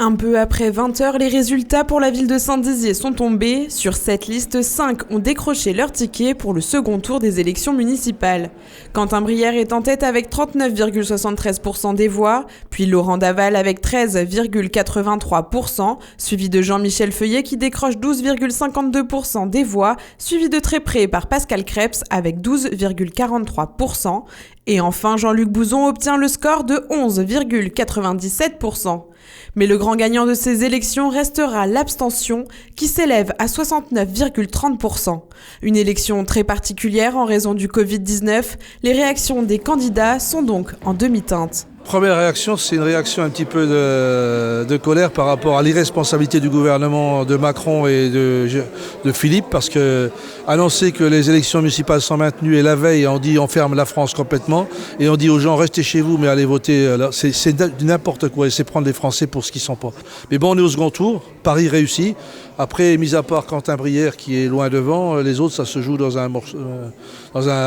Un peu après 20h, les résultats pour la ville de Saint-Dizier sont tombés. Sur cette liste, 5 ont décroché leur ticket pour le second tour des élections municipales. Quentin Brière est en tête avec 39,73% des voix, puis Laurent Daval avec 13,83%, suivi de Jean-Michel Feuillet qui décroche 12,52% des voix, suivi de très près par Pascal Krebs avec 12,43%. Et enfin, Jean-Luc Bouzon obtient le score de 11,97%. Mais le grand gagnant de ces élections restera l'abstention, qui s'élève à 69,30%. Une élection très particulière en raison du Covid-19. Les réactions des candidats sont donc en demi-teinte. Première réaction, c'est une réaction un petit peu de colère par rapport à l'irresponsabilité du gouvernement de Macron et de Philippe, parce que annoncer que les élections municipales sont maintenues et la veille on dit on ferme la France complètement et on dit aux gens restez chez vous mais allez voter, c'est n'importe quoi et c'est prendre les Français pour ce qu'ils sont pas. Mais bon, on est au second tour, Paris réussit. Après, mis à part Quentin Brière qui est loin devant, les autres ça se joue dans un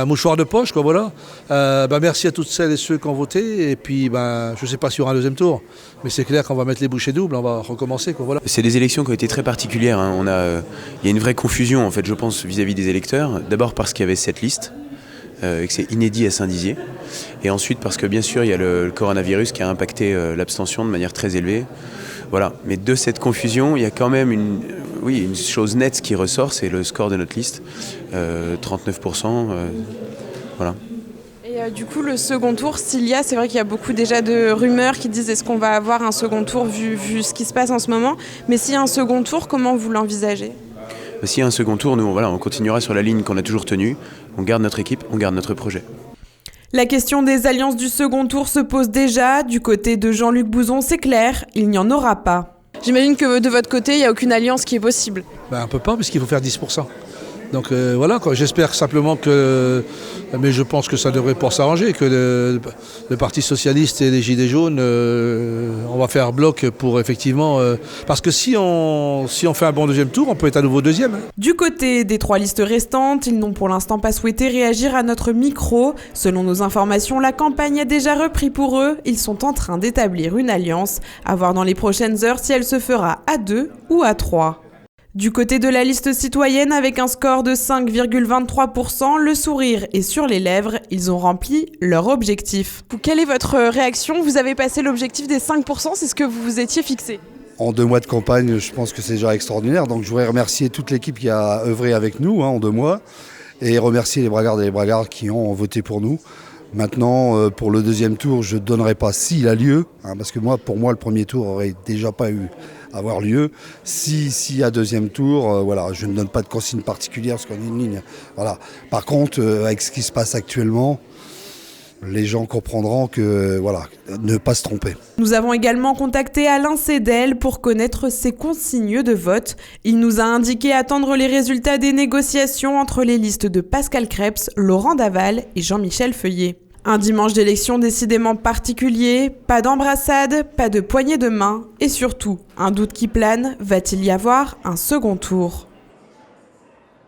mouchoir de poche, quoi, voilà. Merci à toutes celles et ceux qui ont voté et puis je ne sais pas s'il y aura un deuxième tour, mais c'est clair qu'on va mettre les bouchées doubles, on va recommencer, quoi, voilà. C'est des élections qui ont été très particulières, hein. Il y a une vraie confusion en fait, je pense, vis-à-vis des électeurs. D'abord parce qu'il y avait cette liste, et que c'est inédit à Saint-Dizier. Et ensuite parce que bien sûr il y a le coronavirus qui a impacté l'abstention de manière très élevée. Voilà. Mais de cette confusion, il y a quand même une chose nette qui ressort, c'est le score de notre liste, 39%. Voilà. Et du coup, le second tour, c'est vrai qu'il y a beaucoup déjà de rumeurs qui disent est-ce qu'on va avoir un second tour vu ce qui se passe en ce moment. Mais s'il y a un second tour, comment vous l'envisagez ? S'il y a un second tour, nous on continuera sur la ligne qu'on a toujours tenue. On garde notre équipe, on garde notre projet. La question des alliances du second tour se pose déjà. Du côté de Jean-Luc Bouzon, c'est clair, il n'y en aura pas. J'imagine que de votre côté, il n'y a aucune alliance qui est possible. On ne peut pas, parce qu'il faut faire 10%. Donc voilà, quoi. J'espère simplement que, mais je pense que ça devrait pas s'arranger, que le Parti Socialiste et les Gilets jaunes, on va faire bloc pour effectivement... parce que si on fait un bon deuxième tour, on peut être à nouveau deuxième. Hein. Du côté des 3 listes restantes, ils n'ont pour l'instant pas souhaité réagir à notre micro. Selon nos informations, la campagne a déjà repris pour eux. Ils sont en train d'établir une alliance. À voir dans les prochaines heures si elle se fera à 2 ou à 3. Du côté de la liste citoyenne, avec un score de 5,23%, le sourire est sur les lèvres, ils ont rempli leur objectif. Quelle est votre réaction ? Vous avez passé l'objectif des 5%, c'est ce que vous vous étiez fixé ? En 2 mois de campagne, je pense que c'est déjà extraordinaire, donc je voudrais remercier toute l'équipe qui a œuvré avec nous en 2 mois, et remercier les bragardes et les bragards qui ont voté pour nous. Maintenant, pour le deuxième tour, je ne donnerai pas s'il a lieu, parce que pour moi, le premier tour aurait déjà pas eu avoir lieu. S'il y a deuxième tour, je ne donne pas de consigne particulière parce qu'on est une ligne. Voilà. Par contre, avec ce qui se passe actuellement, les gens comprendront que, ne pas se tromper. Nous avons également contacté Alain Cédel pour connaître ses consignes de vote. Il nous a indiqué attendre les résultats des négociations entre les listes de Pascal Krebs, Laurent Daval et Jean-Michel Feuillet. Un dimanche d'élection décidément particulier, pas d'embrassade, pas de poignée de main et surtout, un doute qui plane, va-t-il y avoir un second tour ?